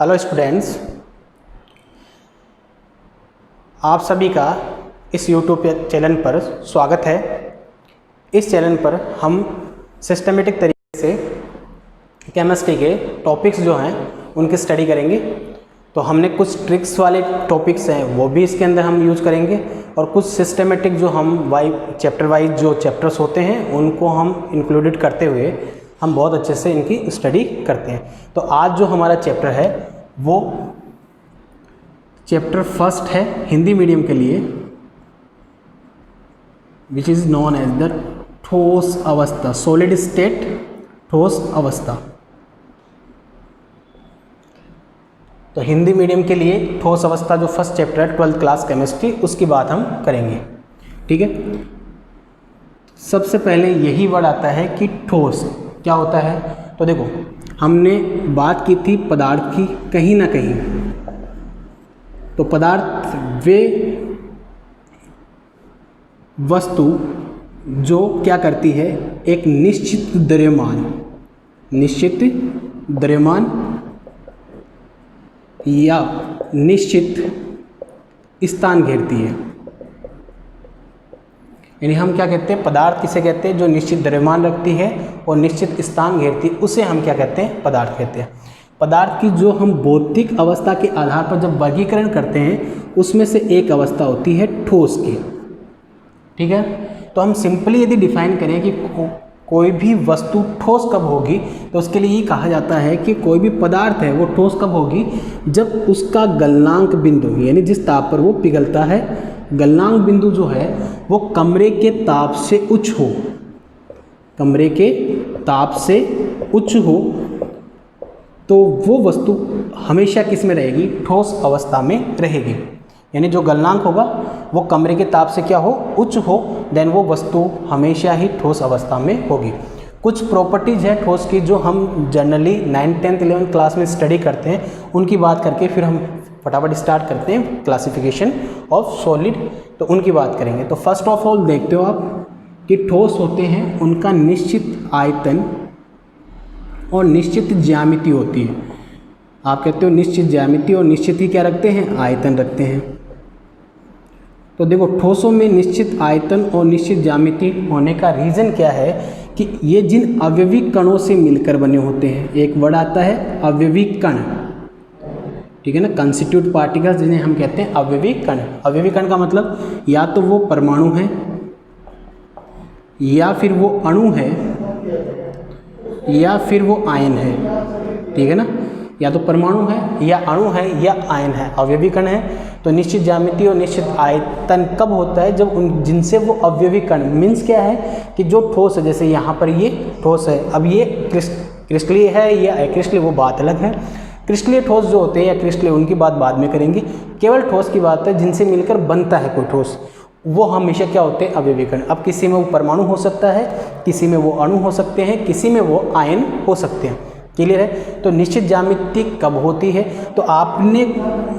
Hello students, आप सभी का इस यूट्यूब चैनल पर स्वागत है। इस चैनल पर हम सिस्टमेटिक तरीके से केमिस्ट्री के टॉपिक्स जो हैं उनकी स्टडी करेंगे। तो हमने कुछ ट्रिक्स वाले टॉपिक्स हैं वो भी इसके अंदर हम यूज़ करेंगे, और कुछ सिस्टमेटिक जो हम चैप्टर वाइज जो चैप्टर्स होते हैं उनको हम इंक्लूडेड करते हुए हम बहुत अच्छे से इनकी स्टडी करते हैं। तो आज जो हमारा चैप्टर है वो चैप्टर फर्स्ट है हिंदी मीडियम के लिए, which is known as the ठोस अवस्था, सॉलिड स्टेट ठोस अवस्था। तो हिंदी मीडियम के लिए ठोस अवस्था जो फर्स्ट चैप्टर है 12th क्लास केमिस्ट्री, उसकी बात हम करेंगे। ठीक है, सबसे पहले यही वर्ड आता है कि ठोस क्या होता है। तो देखो, हमने बात की थी पदार्थ की कहीं ना कहीं। तो पदार्थ वे वस्तु जो क्या करती है, एक निश्चित द्रव्यमान या निश्चित स्थान घेरती है। यानी हम क्या कहते हैं, पदार्थ किसे कहते हैं, जो निश्चित द्रव्यमान रखती है और निश्चित स्थान घेरती है, उसे हम क्या कहते हैं, पदार्थ कहते हैं। पदार्थ की जो हम भौतिक अवस्था के आधार पर जब वर्गीकरण करते हैं उसमें से एक अवस्था होती है ठोस की। ठीक है, तो हम सिंपली यदि डिफाइन करें कि कोई भी वस्तु ठोस कब होगी, तो उसके लिए ये कहा जाता है कि कोई भी पदार्थ है वो ठोस कब होगी, जब उसका गलनांक बिंदु यानी जिस ताप पर वो पिघलता है, गलनांक बिंदु जो है वो कमरे के ताप से उच्च हो, कमरे के ताप से उच्च हो, तो वो वस्तु हमेशा किस में रहेगी, ठोस अवस्था में रहेगी। यानी जो गलनांक होगा वो कमरे के ताप से क्या हो, उच्च हो, देन वो वस्तु हमेशा ही ठोस अवस्था में होगी। कुछ प्रॉपर्टीज है ठोस की जो हम generally 9th 10th 11th class में स्टडी करते हैं, उनकी बात करके फिर हम फटाफट स्टार्ट करते हैं क्लासिफिकेशन ऑफ सॉलिड। तो उनकी बात करेंगे। तो फर्स्ट ऑफ ऑल देखते हो आप कि ठोस होते हैं, उनका निश्चित आयतन और निश्चित ज्यामिति होती है। आप कहते हो निश्चित ज्यामिति, और निश्चित ही क्या रखते हैं, आयतन रखते हैं। तो देखो, ठोसों में निश्चित आयतन और निश्चित ज्यामिति होने का रीज़न क्या है कि ये जिन अवयवी कणों से मिलकर बने होते हैं। एक वर्ड आता है अवयवी कण, ठीक है ना, कंस्टिट्यूट पार्टिकल्स जिन्हें हम कहते हैं अवयवी कण। अवयवी कण का मतलब या तो वो परमाणु है, या फिर वो अणु है, या फिर वो आयन है। ठीक है ना, या तो परमाणु है या अणु है या आयन है, अवयवी कण है। तो निश्चित ज्यामिति और निश्चित आयतन कब होता है, जब उन जिनसे वो अवयवी कण, मीन्स क्या है कि जो ठोस है, जैसे यहाँ पर ये ठोस है, अब ये क्रिस्टलीय है या अक्रिस्टलीय, वो बात अलग है। क्रिस्टलीय ठोस जो होते हैं या क्रिस्टलीय, उनकी बात बाद में करेंगे। केवल ठोस की बात है जिनसे मिलकर बनता है कोई ठोस, वो हमेशा क्या होते हैं, अवयवी कण। अब किसी में वो परमाणु हो सकता है, किसी में वो अणु हो सकते हैं, किसी में वो आयन हो सकते हैं। क्लियर है। तो निश्चित ज्यामिति कब होती है, तो आपने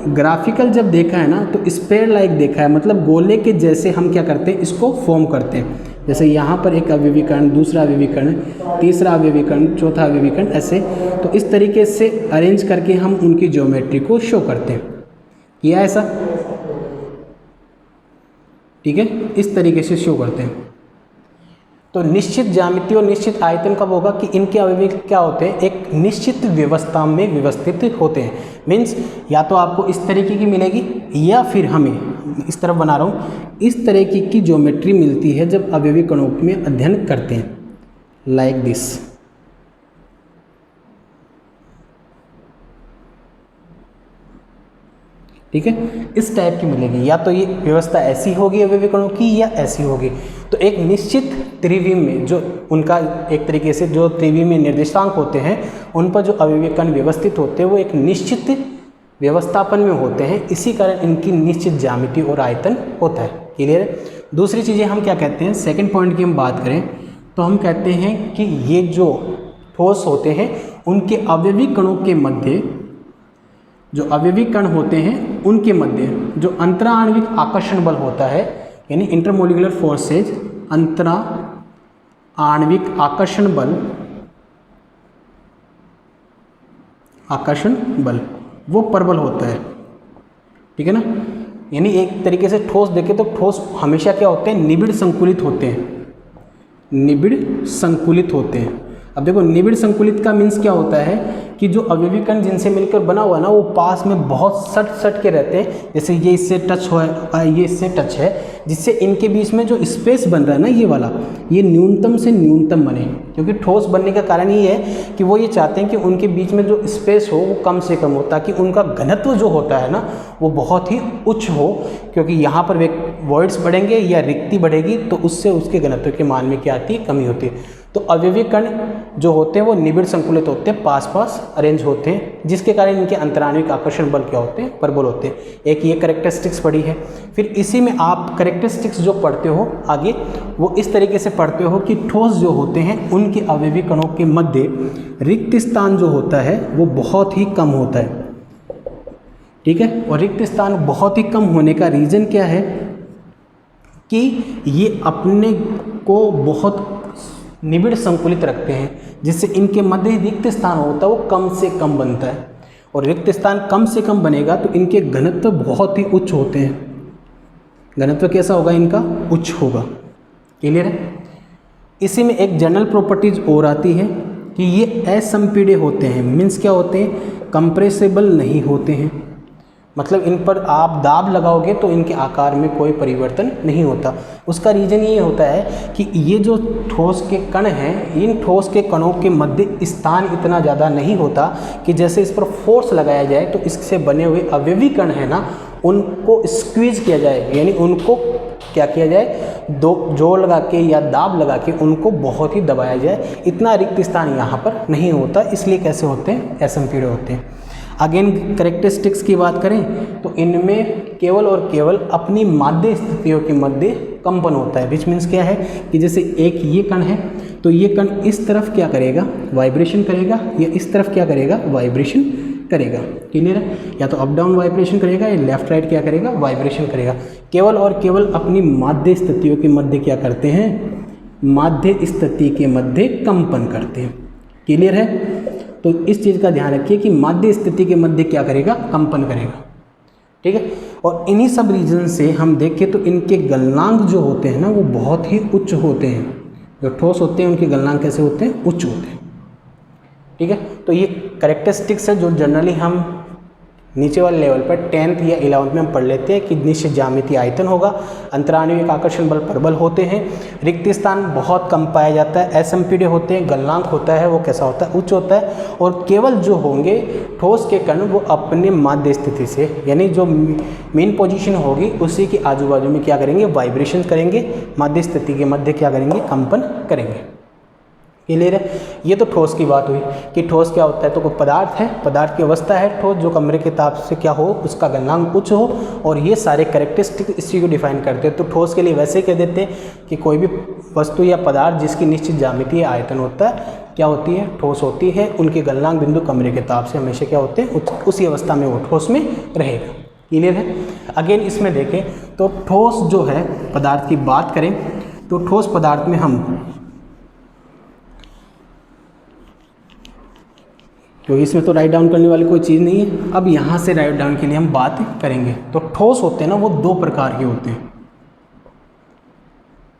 ग्राफिकल जब देखा है ना, तो स्पेयर लाइक देखा है, मतलब गोले के जैसे हम क्या करते हैं, इसको फॉर्म करते हैं। जैसे यहाँ पर एक अवयवी कण, दूसरा अवयवी कण, तीसरा अवयवी कण, चौथा अवयवी कण, ऐसे। तो इस तरीके से अरेंज करके हम उनकी ज्योमेट्री को शो करते हैं। किया ऐसा? ठीक है, इस तरीके से शो करते हैं। तो निश्चित ज्यामिति और निश्चित आयतन कब होगा कि इनके अवयवी क्या होते हैं, एक निश्चित व्यवस्था में व्यवस्थित होते हैं। मीन्स या तो आपको इस तरीके की मिलेगी, या फिर हमें इस तरफ बना रहा हूँ, इस तरीके की ज्योमेट्री मिलती है जब अवयवी कणों में अध्ययन करते हैं, लाइक दिस। ठीक है, इस टाइप की मिलेगी, या तो ये व्यवस्था ऐसी होगी अवयवी कणों की, या ऐसी होगी। तो एक निश्चित त्रिविम में जो उनका एक तरीके से जो त्रिविमीय निर्देशांक होते हैं, उन पर जो अवयवी कण व्यवस्थित होते हैं वो एक निश्चित व्यवस्थापन में होते हैं, इसी कारण इनकी निश्चित ज्यामिति और आयतन होता है। क्लियर है। दूसरी चीज़ें हम क्या कहते हैं, सेकेंड पॉइंट की हम बात करें तो हम कहते हैं कि ये जो ठोस होते हैं उनके अवयवी कणों के मध्य, जो अवयवी कण होते हैं उनके मध्य जो अंतरा आणविक आकर्षण बल होता है, यानी इंटरमोलिकुलर फोर्सेज, अंतरा आणविक आकर्षण बल, वो प्रबल होता है, ठीक है ना। यानी एक तरीके से ठोस देखें तो ठोस हमेशा क्या होते हैं, निबिड़ संकुलित होते हैं, निबिड़ संकुलित होते हैं। अब देखो निबिड़ संकुलित का मीन्स क्या होता है कि जो अवयवी कण जिनसे मिलकर बना हुआ है ना, वो पास में बहुत सट के रहते हैं। जैसे ये इससे टच हो, ये इससे टच है, जिससे इनके बीच में जो स्पेस बन रहा है ना ये वाला, ये न्यूनतम से न्यूनतम बने। क्योंकि ठोस बनने का कारण ये है कि वो ये चाहते हैं कि उनके बीच में जो स्पेस हो वो कम से कम हो, ताकि उनका घनत्व जो होता है ना वो बहुत ही उच्च हो। क्योंकि यहाँ पर वॉइड्स बढ़ेंगे या रिक्ति बढ़ेगी तो उससे उसके घनत्व के मान में क्या आती है, कमी होती है। तो अवयवी कण जो होते हैं वो निबिड़ संकुलित होते हैं, पास पास अरेंज होते हैं, जिसके कारण इनके अंतराणविक आकर्षण बल क्या होते हैं, प्रबल होते हैं। एक ये कैरेक्टरिस्टिक्स पढ़ी है। फिर इसी में आप कैरेक्टरिस्टिक्स जो पढ़ते हो आगे, वो इस तरीके से पढ़ते हो कि ठोस जो होते हैं उनके अवयवी कणों के मध्य रिक्त स्थान जो होता है वो बहुत ही कम होता है, ठीक है। और रिक्त स्थान बहुत ही कम होने का रीज़न क्या है कि ये अपने को बहुत निबिड़ संकुलित रखते हैं, जिससे इनके मध्य रिक्त स्थान होता है वो कम से कम बनता है। और रिक्त स्थान कम से कम बनेगा तो इनके घनत्व बहुत ही उच्च होते हैं। घनत्व कैसा होगा इनका, उच्च होगा। क्लियर है। इसी में एक जनरल प्रॉपर्टीज और आती है कि ये असंपीड्य होते हैं। मीन्स क्या होते हैं, कंप्रेसिबल नहीं होते हैं। मतलब इन पर आप दाब लगाओगे तो इनके आकार में कोई परिवर्तन नहीं होता। उसका रीज़न ये होता है कि ये जो ठोस के कण हैं, इन ठोस के कणों के मध्य स्थान इतना ज़्यादा नहीं होता कि जैसे इस पर फोर्स लगाया जाए तो इससे बने हुए अवयवी कण हैं ना, उनको स्क्वीज किया जाए, यानी उनको क्या किया जाए, दो जोर लगा के या दाब लगा के उनको बहुत ही दबाया जाए। इतना रिक्त स्थान यहाँ पर नहीं होता, इसलिए कैसे होते हैं, असंपीड्य होते हैं। अगेन कैरेक्टरिस्टिक्स की बात करें तो इनमें केवल और केवल अपनी माध्य स्थितियों के मध्य कंपन होता है। विच मीन्स क्या है कि जैसे एक ये कण है तो ये कण इस तरफ क्या करेगा, वाइब्रेशन करेगा, या इस तरफ क्या करेगा, वाइब्रेशन करेगा। क्लियर है। या तो अप डाउन वाइब्रेशन करेगा या लेफ्ट राइट क्या करेगा, वाइब्रेशन करेगा। केवल और केवल अपनी माध्य स्थितियों के मध्य क्या करते हैं, माध्य स्थिति के मध्य कंपन करते हैं। क्लियर है। तो इस चीज़ का ध्यान रखिए कि माध्य स्थिति के मध्य क्या करेगा, कंपन करेगा, ठीक है। और इन्हीं सब रीजन से हम देखें तो इनके गलनांक जो होते हैं ना वो बहुत ही उच्च होते हैं। जो ठोस होते हैं उनके गलनांक कैसे होते हैं, उच्च होते हैं, ठीक है। तो ये कैरेक्टरिस्टिक्स है जो जनरली हम नीचे वाले लेवल पर 10th या 11th में हम पढ़ लेते हैं कि निश्चित ज्यामितीय आयतन होगा, अंतराणविक आकर्षण बल प्रबल होते हैं, रिक्त स्थान बहुत कम पाया जाता है, असंपीड्य होते हैं, गलनांक होता है वो कैसा होता है, उच्च होता है। और केवल जो होंगे ठोस के कण वो अपने माध्य स्थिति से, यानी जो मेन पोजीशन होगी उसी के आजू बाजू में क्या करेंगे, वाइब्रेशन करेंगे, माध्य स्थिति के मध्य क्या करेंगे, कंपन करेंगे। क्लियर है। ये तो ठोस की बात हुई कि ठोस क्या होता है, तो कोई पदार्थ है, पदार्थ की अवस्था है ठोस जो कमरे के ताप से क्या हो, उसका गलनांक उच्च हो, और ये सारे कैरेक्टरिस्टिक इसी को डिफाइन करते हैं। तो ठोस के लिए वैसे कह देते हैं कि कोई भी वस्तु या पदार्थ जिसकी निश्चित ज्यामितीय आयतन होता है क्या होती है, ठोस होती है, उनके गलनांक बिंदु कमरे के ताप से हमेशा क्या होते हैं, उसी अवस्था में वो ठोस में रहेगा। क्लियर है। अगेन इसमें देखें तो ठोस जो है पदार्थ की बात करें तो ठोस पदार्थ में हम, क्योंकि इसमें तो राइट डाउन करने वाली कोई चीज़ नहीं है, अब यहाँ से राइट डाउन के लिए हम बात करेंगे। तो ठोस होते हैं ना वो दो प्रकार के होते हैं।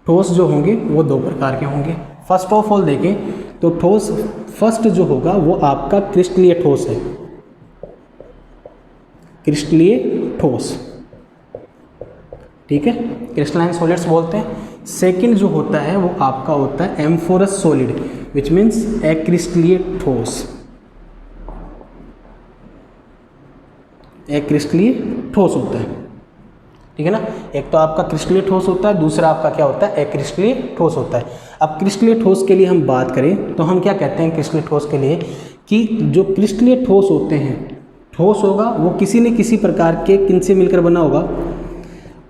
ठोस जो होंगे वो दो प्रकार के होंगे। फर्स्ट ऑफ ऑल देखें तो ठोस फर्स्ट जो होगा वो आपका क्रिस्टलीय ठोस है, क्रिस्टलीय ठोस, ठीक है, क्रिस्टलाइन सॉलिड्स बोलते हैं। सेकंड जो होता है वो आपका होता है एम्फोरस सॉलिड, विच मीन्स अक्रिस्टलीय ठोस, एक क्रिस्टलीय ठोस होता है, ठीक है ना। एक तो आपका क्रिस्टलीय ठोस होता है, दूसरा आपका क्या होता है, अक्रिस्टलीय ठोस होता है। अब क्रिस्टलीय ठोस के लिए हम बात करें तो हम क्या कहते हैं क्रिस्टलीय ठोस के लिए कि जो क्रिस्टलीय ठोस होते हैं, ठोस होगा वो किसी न किसी प्रकार के किन से मिलकर बना होगा,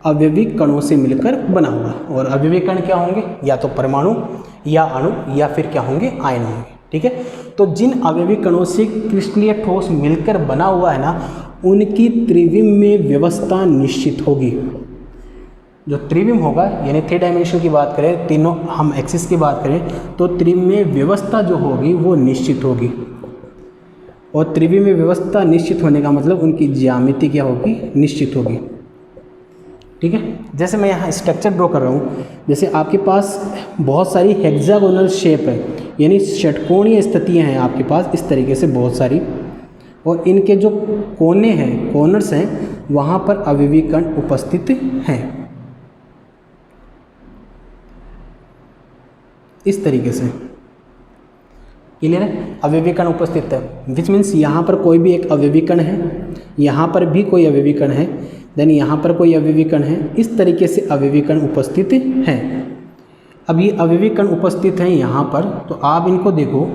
अवयवी कणों से मिलकर बना होगा। और अवयवी कण क्या होंगे, या तो परमाणु या अणु या फिर क्या होंगे, आयन होंगे, ठीक है। तो जिन अवयवी कणों से क्रिस्टलीय ठोस मिलकर बना हुआ है ना, उनकी त्रिविम में व्यवस्था निश्चित होगी। जो त्रिविम होगा यानी 3 डायमेंशन की बात करें, तीनों हम एक्सिस की बात करें तो त्रिविम में व्यवस्था जो होगी वो निश्चित होगी। और त्रिविमीय व्यवस्था निश्चित होने का मतलब उनकी ज्यामिति क्या होगी, निश्चित होगी। ठीक है, जैसे मैं यहाँ स्ट्रक्चर ड्रॉ कर रहा हूँ, जैसे आपके पास बहुत सारी हेक्सागोनल शेप है, यानी षटकोणीय स्थितियाँ हैं आपके पास इस तरीके से बहुत सारी, और इनके जो कोने हैं, कॉर्नर्स हैं, वहाँ पर अवयवी कण उपस्थित हैं इस तरीके से। क्लियर है, अवयवी कण उपस्थित है, विच मीन्स यहाँ पर कोई भी एक अवयवी कण है, यहाँ पर भी कोई अवयवी कण है, देन यहाँ पर कोई अवयवी कण है, इस तरीके से अवयवी कण उपस्थित हैं। अब ये अवयवी कण उपस्थित हैं यहाँ पर, तो आप इनको देखो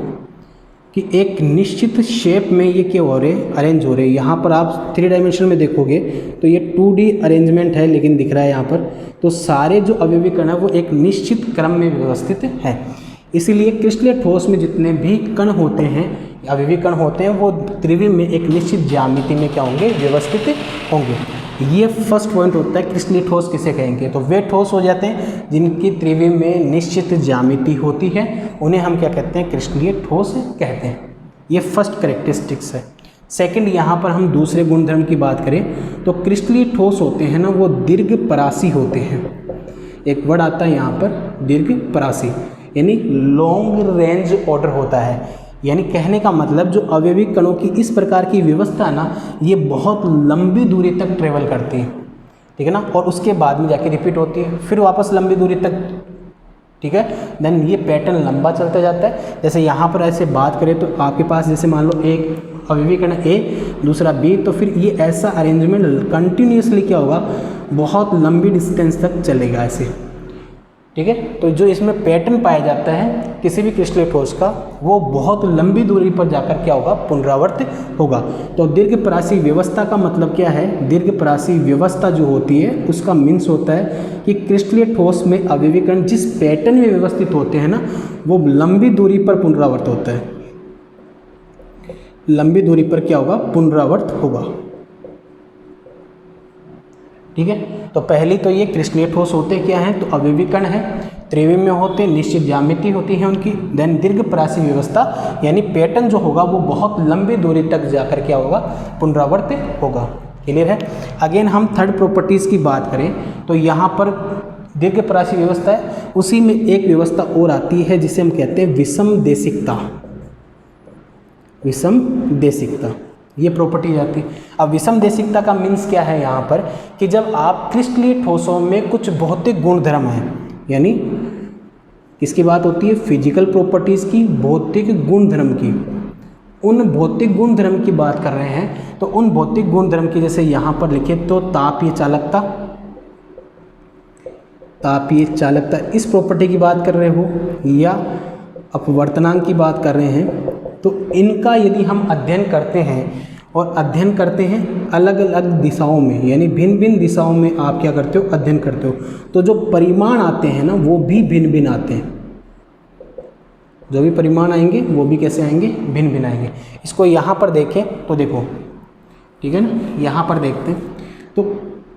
कि एक निश्चित शेप में ये क्या हो रहे, अरेंज हो रहे। यहाँ पर आप 3 डायमेंशन में देखोगे तो ये 2D अरेंजमेंट है, लेकिन दिख रहा है यहाँ पर, तो सारे जो अवयवी कण है वो एक निश्चित क्रम में व्यवस्थित है। इसीलिए क्रिस्टलीय ठोस में जितने भी कण होते हैं, अवयवी कण होते हैं, वो त्रिविम में एक निश्चित ज्यामिति में क्या होंगे, व्यवस्थित होंगे। ये फर्स्ट पॉइंट होता है क्रिस्टलीय ठोस किसे कहेंगे, तो वे ठोस हो जाते हैं जिनकी त्रिविम में निश्चित ज्यामिति होती है, उन्हें हम क्या कहते हैं, क्रिस्टलीय ठोस कहते हैं। ये फर्स्ट कैरेक्टरिस्टिक्स है। सेकंड, यहाँ पर हम दूसरे गुणधर्म की बात करें तो क्रिस्टलीय ठोस होते हैं ना, वो दीर्घपरासी होते हैं। एक वर्ड आता है यहाँ पर दीर्घपरासी, यानी लॉन्ग रेंज ऑर्डर होता है, यानी कहने का मतलब जो अवयवी कणों की इस प्रकार की व्यवस्था ना, ये बहुत लंबी दूरी तक ट्रेवल करती है, ठीक है ना, और उसके बाद में जाके रिपीट होती है, फिर वापस लंबी दूरी तक, ठीक है। देन ये पैटर्न लंबा चलता जाता है। जैसे यहाँ पर ऐसे बात करें तो आपके पास जैसे मान लो एक अवयवी कण ए, दूसरा बी, तो फिर ये ऐसा अरेंजमेंट कंटिन्यूसली क्या होगा, बहुत लंबी डिस्टेंस तक चलेगा ऐसे, ठीक है। तो जो इसमें पैटर्न पाया जाता है किसी भी क्रिस्टलीय ठोस का, वो बहुत लंबी दूरी पर जाकर क्या होगा, पुनरावर्त होगा। तो दीर्घपरासी व्यवस्था का मतलब क्या है, दीर्घपरासी व्यवस्था जो होती है उसका मीन्स होता है कि क्रिस्टलीय ठोस में अवयवी कण जिस पैटर्न में व्यवस्थित होते हैं ना, वो लंबी दूरी पर पुनरावर्त होता है, लंबी दूरी पर क्या होगा, पुनरावर्त होगा, ठीक है। तो पहली तो ये क्रिस्टलीय ठोस होते क्या हैं, तो अवयवी कण है, त्रिविम में होते, निश्चित ज्यामिति होती है उनकी। देन दीर्घपरासी व्यवस्था, यानी पैटर्न जो होगा वो बहुत लंबी दूरी तक जाकर क्या होगा, पुनरावर्त होगा। क्लियर है। अगेन हम थर्ड प्रॉपर्टीज़ की बात करें तो यहाँ पर दीर्घपरासी व्यवस्था है, उसी में एक व्यवस्था और आती है जिसे हम कहते हैं विषम देशिकता। विषम देशिकता ये प्रॉपर्टी आती है। अब विषम देशिकता का मीन्स क्या है यहाँ पर, कि जब आप क्रिस्टलीय ठोसों में कुछ भौतिक गुणधर्म हैं, यानी किसकी बात होती है, फिजिकल प्रॉपर्टीज़ की, भौतिक गुणधर्म की, उन भौतिक गुणधर्म की बात कर रहे हैं, तो उन भौतिक गुणधर्म की जैसे यहाँ पर लिखे तो तापीय चालकता, तापीय चालकता इस प्रॉपर्टी की बात कर रहे हो, या अपवर्तनांक की बात कर रहे हैं, तो इनका यदि हम अध्ययन करते हैं और अध्ययन करते हैं अलग अलग दिशाओं में, यानी भिन्न भिन्न दिशाओं में आप क्या करते हो, अध्ययन करते हो, तो जो परिमाण आते हैं ना वो भी भिन्न भिन्न आते हैं। जो भी परिमाण आएंगे वो भी कैसे आएंगे, भिन्न भिन्न आएंगे। इसको यहाँ पर देखें तो देखो, ठीक है ना, यहाँ पर देखते हैं तो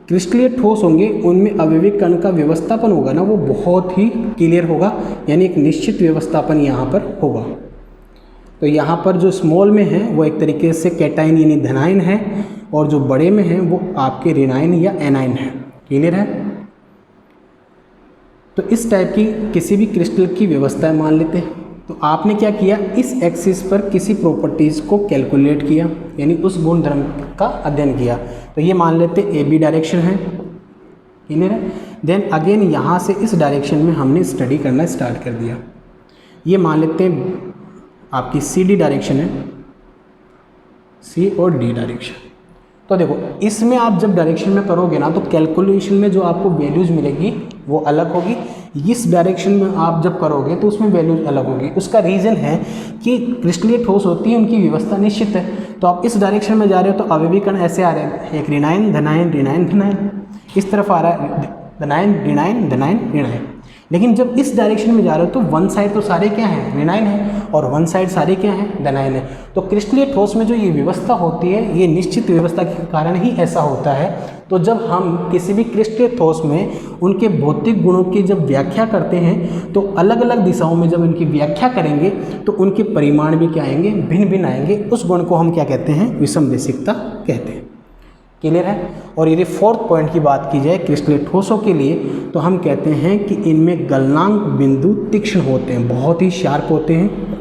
क्रिस्टलीय ठोस होंगे, उनमें अवयवी कण का व्यवस्थापन होगा ना, वो बहुत ही क्लियर होगा, यानी एक निश्चित व्यवस्थापन यहाँ पर होगा। तो यहाँ पर जो स्मॉल में है वो एक तरीके से कैटाइन यानी धनायन है, और जो बड़े में है वो आपके ऋणायन या एनायन है। क्लियर है। तो इस टाइप की किसी भी क्रिस्टल की व्यवस्था मान लेते हैं। तो आपने क्या किया, इस एक्सिस पर किसी प्रॉपर्टीज़ को कैलकुलेट किया, यानी उस गुणधर्म का अध्ययन किया। तो ये मान लेते ए बी डायरेक्शन है, क्लियर है। देन अगेन यहाँ से इस डायरेक्शन में हमने स्टडी करना स्टार्ट कर दिया। ये मान लेते हैं आपकी सी डी डायरेक्शन है, सी और डी डायरेक्शन। तो देखो इसमें आप जब डायरेक्शन में करोगे ना, तो कैलकुलेशन में जो आपको वैल्यूज़ मिलेगी वो अलग होगी। इस डायरेक्शन में आप जब करोगे तो उसमें वैल्यूज अलग होगी। उसका रीज़न है कि क्रिस्टलीय ठोस होती है, उनकी व्यवस्था निश्चित है। तो आप इस डायरेक्शन में जा रहे हो तो अवयवी कण ऐसे आ रहे हैं, एक ऋणायन धनायन ऋणायन धनायन, इस तरफ आ रहा है धनायन ऋणायन धनायन ऋणायन। लेकिन जब इस डायरेक्शन में जा रहे हो तो वन साइड तो सारे क्या हैं, विनाइन है, और वन साइड सारे क्या हैं, डेनाइन है। तो क्रिस्टलीय ठोस में जो ये व्यवस्था होती है, ये निश्चित व्यवस्था के कारण ही ऐसा होता है। तो जब हम किसी भी क्रिस्टलीय ठोस में उनके भौतिक गुणों की जब व्याख्या करते हैं तो अलग अलग दिशाओं में जब इनकी व्याख्या करेंगे तो उनके परिमाण भी क्या आएंगे, भिन्न भिन्न आएंगे। उस गुण को हम क्या कहते हैं, विषमदेशिकता कहते हैं। क्लियर है। और यदि फोर्थ पॉइंट की बात की जाए क्रिस्टलीय ठोसों के लिए, तो हम कहते हैं कि इनमें गलनांक बिंदु तीक्ष्ण होते हैं, बहुत ही शार्प होते हैं।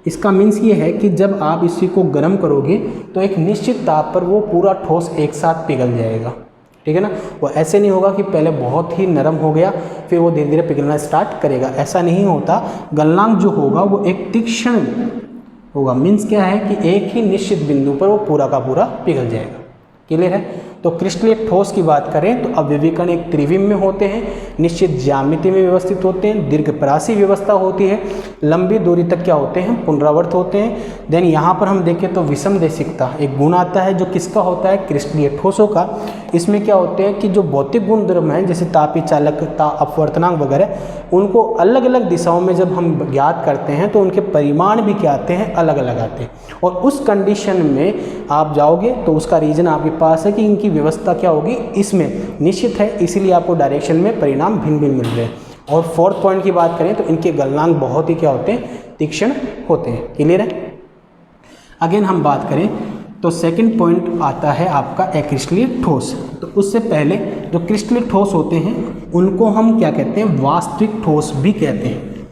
इसका मीन्स ये है कि जब आप इसी को गर्म करोगे तो एक निश्चित ताप पर वो पूरा ठोस एक साथ पिघल जाएगा, ठीक है ना। वो ऐसे नहीं होगा कि पहले बहुत ही नरम हो गया फिर वो धीरे धीरे पिघलना स्टार्ट करेगा, ऐसा नहीं होता। गलनांक जो होगा वो एक तीक्ष्ण होगा। मीन्स क्या है कि एक ही निश्चित बिंदु पर वो पूरा का पूरा पिघल जाएगा। क्लियर है। तो क्रिस्टलीय ठोस की बात करें तो अवयवीकरण एक त्रिविम में होते हैं, निश्चित ज्यामिति में व्यवस्थित होते हैं, दीर्घपरासी व्यवस्था होती है, लंबी दूरी तक क्या होते हैं, पुनरावर्त होते हैं। देन यहाँ पर हम देखें तो विषमदेशिकता एक गुण आता है जो किसका होता है, क्रिस्टलीय ठोसों का। इसमें क्या होते हैं कि जो भौतिक गुण द्रव्य हैं जैसे तापीय चालकता, अपवर्तनांक वगैरह, उनको अलग अलग दिशाओं में जब हम ज्ञात करते हैं तो उनके परिमाण भी क्या आते हैं, अलग अलग आते हैं। और उस कंडीशन में आप जाओगे तो उसका रीजन आपके पास है कि इनकी व्यवस्था क्या होगी, इसमें निश्चित है, इसीलिए आपको डायरेक्शन में परिणाम भिन्न भिन्न मिल रहे हैं। और फोर्थ पॉइंट की बात करें तो इनके गलनांक बहुत ही क्या होते हैं, तीक्ष्ण होते हैं। क्लियर है। अगेन हम बात करें तो सेकंड पॉइंट आता है आपका अक्रिस्टलीय ठोस। तो उससे पहले जो क्रिस्टलीय ठोस होते हैं उनको हम क्या कहते हैं, वास्तविक ठोस भी कहते हैं।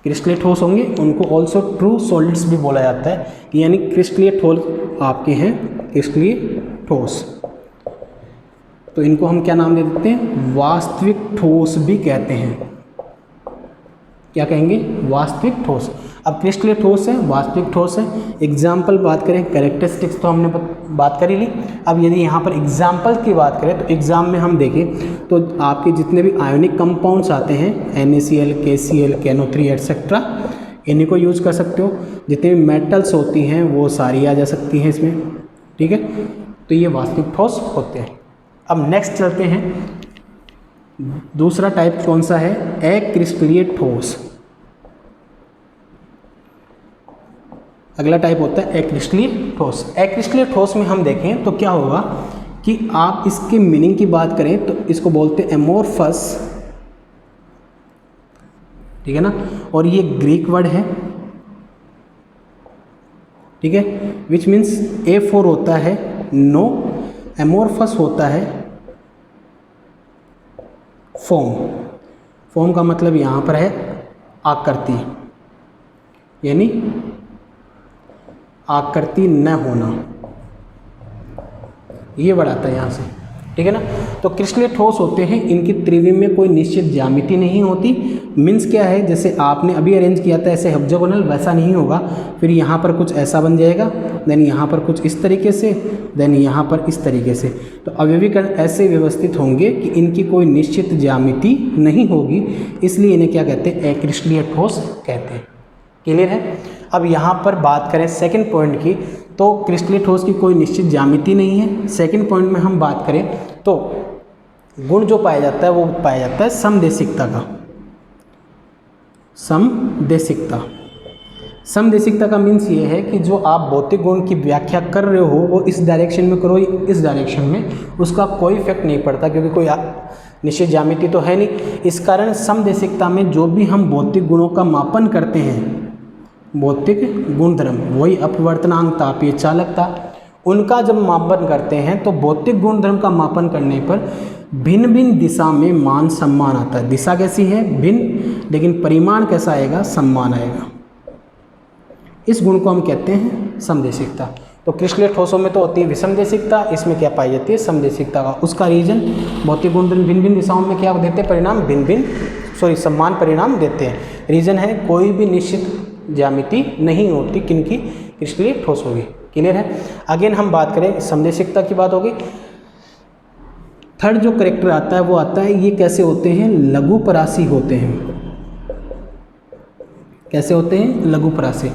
क्रिस्टलीय ठोस होंगे उनको ऑल्सो ट्रू सॉलिड्स भी बोला जाता है, यानी क्रिस्टलीय ठोस आपके हैं क्रिस्टलीय ठोस, तो इनको हम क्या नाम दे देते हैं, वास्तविक ठोस भी कहते हैं। क्या कहेंगे, वास्तविक ठोस। अब क्रिस्टलीय ठोस है, वास्तविक ठोस है। एग्जाम्पल बात करें, कैरेक्टरिस्टिक्स तो हमने बात कर ही ली। अब यदि यहाँ पर एग्जाम्पल की बात करें तो एग्जाम में हम देखें तो आपके जितने भी आयोनिक कंपाउंड्स आते हैं NaCl, KCl, KNO3 एटसेट्रा, इन्हीं को यूज कर सकते हो। जितने भी मेटल्स होती हैं वो सारी आ जा सकती हैं इसमें, ठीक है। तो ये वास्तविक ठोस होते हैं। अब नेक्स्ट चलते हैं, दूसरा टाइप कौन सा है, अक्रिस्टलीय ठोस। अगला टाइप होता है अक्रिस्टलीय ठोस। अक्रिस्टलीय ठोस में हम देखें तो क्या होगा कि आप इसके मीनिंग की बात करें तो इसको बोलते हैं एमोर्फस, ठीक है ना। और ये ग्रीक वर्ड है, ठीक है, विच मीन्स A4 होता है नो, एमोर्फस होता है फॉर्म। फॉर्म का मतलब यहाँ पर है आकृति, यानी आकृति न होना, ये वर्ड आता है यहाँ से, ठीक है ना। तो क्रिस्टलीय ठोस होते हैं, इनकी त्रिविम में कोई निश्चित ज्यामिति नहीं होती। मीन्स क्या है, जैसे आपने अभी अरेंज किया था ऐसे हेक्सागोनल, वैसा नहीं होगा। फिर यहाँ पर कुछ ऐसा बन जाएगा, देन यहाँ पर कुछ इस तरीके से, देन यहाँ पर इस तरीके से। तो अवयवीकरण ऐसे व्यवस्थित होंगे कि इनकी कोई निश्चित ज्यामिति नहीं होगी, इसलिए इन्हें क्या कहते हैं, अक्रिस्टलीय ठोस कहते हैं। क्लियर है। अब यहाँ पर बात करें सेकंड पॉइंट की, तो क्रिस्टलीय ठोस की कोई निश्चित ज्यामिति नहीं है। सेकंड पॉइंट में हम बात करें तो गुण जो पाया जाता है वो पाया जाता है समदेशिकता का। समदेशिकता, समदेशिकता का मीन्स ये है कि जो आप भौतिक गुण की व्याख्या कर रहे हो वो इस डायरेक्शन में करो, इस डायरेक्शन में, उसका कोई इफेक्ट नहीं पड़ता, क्योंकि कोई निश्चित ज्यामिति तो है नहीं। इस कारण समदेशिकता में जो भी हम भौतिक गुणों का मापन करते हैं, भौतिक गुणधर्म, वही अपवर्तनांक, तापीय चालकता, उनका जब मापन करते हैं तो भौतिक गुणधर्म का मापन करने पर भिन्न भिन्न दिशा में मान सम्मान आता है। दिशा कैसी है, भिन्न, लेकिन परिमाण कैसा आएगा, सम्मान आएगा। इस गुण को हम कहते हैं समदेशिकता। तो क्रिस्टलीय ठोसों में तो होती है विषमदेशिकता, इसमें क्या पाई जाती है, समदेशिकता का। उसका रीजन भौतिक गुणधर्म भिन्न भिन्न दिशाओं में क्या देते हैं, परिणाम भिन्न भिन्न सम्मान परिणाम देते हैं। रीजन है कोई भी निश्चित ज्यामिति नहीं होती, किनकी, क्रिस्टलीय ठोस होगी। क्लियर है। अगेन हम बात करें समदेशिकता की बात होगी। थर्ड जो करेक्टर आता है वो आता है, ये कैसे होते हैं, लघुपरासी होते हैं। कैसे होते हैं, लघुपरासी।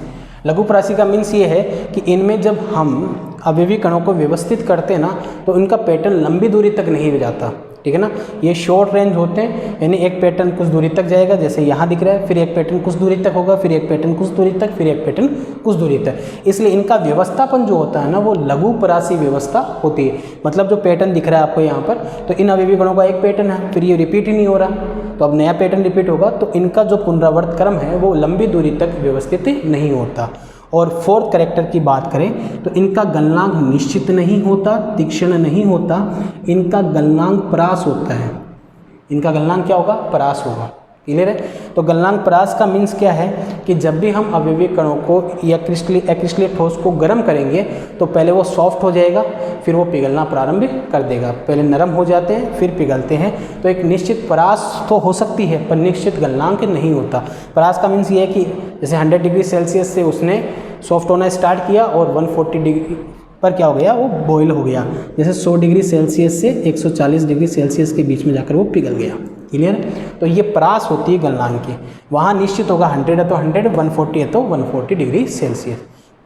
लघुपरासी का मीन्स ये है कि इनमें जब हम अवयवी कणों को व्यवस्थित करते हैं ना तो इनका पैटर्न लंबी दूरी तक नहीं जाता, ठीक है ना। ये शॉर्ट रेंज होते हैं, यानी एक पैटर्न कुछ दूरी तक जाएगा, जैसे यहाँ दिख रहा है, फिर एक पैटर्न कुछ दूरी तक होगा, फिर एक पैटर्न कुछ दूरी तक, फिर एक पैटर्न कुछ दूरी तक। इसलिए इनका व्यवस्थापन जो होता है ना वो लघु परासी व्यवस्था होती है। मतलब जो पैटर्न दिख रहा है आपको यहाँ पर, तो इन अवयवी गणों का एक पैटर्न है, फिर ये रिपीट ही नहीं हो रहा, तो अब नया पैटर्न रिपीट होगा, तो इनका जो पुनरावर्त क्रम है वो लंबी दूरी तक व्यवस्थित नहीं होता। और फोर्थ कैरेक्टर की बात करें तो इनका गलनांक निश्चित नहीं होता, तीक्ष्ण नहीं होता, इनका गलनांक परास होता है। इनका गलनांक क्या होगा? परास होगा। क्लियर है? तो गलनांक परास का मीन्स क्या है कि जब भी हम अवयवी कणों को या एक्रिस्टलीय ठोस को गर्म करेंगे तो पहले वो सॉफ्ट हो जाएगा, फिर वो पिघलना प्रारंभ कर देगा। पहले नरम हो जाते हैं फिर पिघलते हैं। तो एक निश्चित परास तो हो सकती है पर निश्चित गलनांक नहीं होता। परास का मीन्स ये है कि जैसे 100 डिग्री सेल्सियस से उसने सॉफ्ट होना स्टार्ट किया और 140 डिग्री पर क्या हो गया? वो बॉयल हो गया। जैसे 100 डिग्री सेल्सियस से 140 डिग्री सेल्सियस के बीच में जाकर वो पिघल गया। क्लियर है? तो ये परास होती है गलनांक की। वहाँ निश्चित होगा 100 है तो 100, 140 है तो 140 डिग्री सेल्सियस।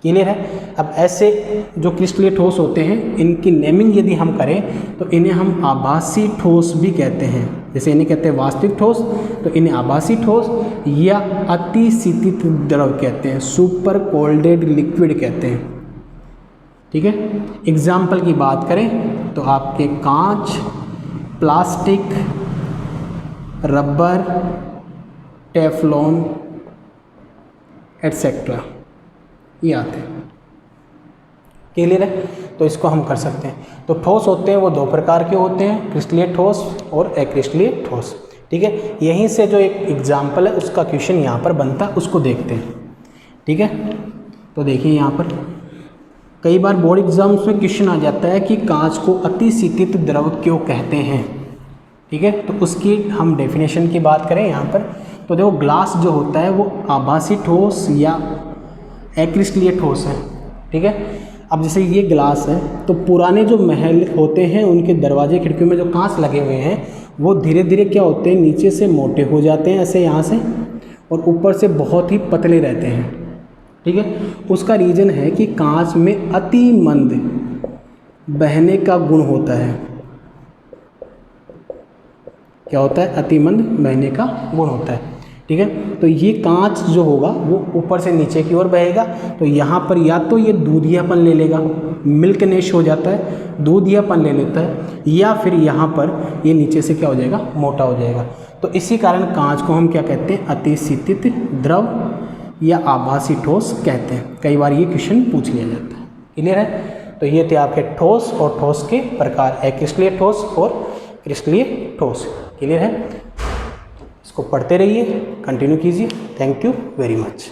क्लियर है? अब ऐसे जो क्रिस्टलीय ठोस होते हैं इनकी नेमिंग यदि हम करें तो इन्हें हम आभासी ठोस भी कहते हैं। जैसे इन्हें कहते हैं वास्तविक ठोस, तो इन्हें आभासी ठोस या अति शीतित द्रव कहते हैं, सुपर कोल्डेड लिक्विड कहते हैं। ठीक है? एग्जाम्पल की बात करें तो आपके कांच, प्लास्टिक, रबर, टेफलॉन एटसेट्रा ये आते हैं। क्लियर है? तो इसको हम कर सकते हैं। तो ठोस होते हैं वो दो प्रकार के होते हैं, क्रिस्टलीय ठोस और अक्रिस्टलीय ठोस। ठीक है? यहीं से जो एक एग्जाम्पल है उसका क्वेश्चन यहाँ पर बनता है, उसको देखते हैं। ठीक है? तो देखिए यहाँ पर कई बार बोर्ड एग्जाम्स में क्वेश्चन आ जाता है कि कांच को अति शीतित द्रव क्यों कहते हैं। ठीक है? तो उसकी हम डेफिनेशन की बात करें यहाँ पर तो देखो ग्लास जो होता है वो आभासी ठोस या अक्रिस्टलीय ठोस है। ठीक है? अब जैसे ये ग्लास है तो पुराने जो महल होते हैं उनके दरवाजे खिड़कियों में जो कांच लगे हुए हैं वो धीरे धीरे क्या होते हैं, नीचे से मोटे हो जाते हैं ऐसे यहाँ से, और ऊपर से बहुत ही पतले रहते हैं। ठीक है? उसका रीज़न है कि कांच में अति मंद बहने का गुण होता है। क्या होता है? अति मंद बहने का गुण होता है। ठीक है? तो ये कांच जो होगा वो ऊपर से नीचे की ओर बहेगा, तो यहाँ पर या तो ये दूधियापन ले लेगा, मिल्कनेश हो जाता है, दूधियापन ले लेता है, या फिर यहाँ पर ये नीचे से क्या हो जाएगा? मोटा हो जाएगा। तो इसी कारण कांच को हम क्या कहते हैं? अति शीतित द्रव या आभासी ठोस कहते हैं। कई बार ये क्वेश्चन पूछ लिया जाता है। क्लियर है? तो ये थे आपके ठोस और ठोस के प्रकार, अक्रिस्टलीय ठोस और क्रिस्टलीय ठोस। क्लियर है? इसको पढ़ते रहिए, कंटिन्यू कीजिए। Thank you very much.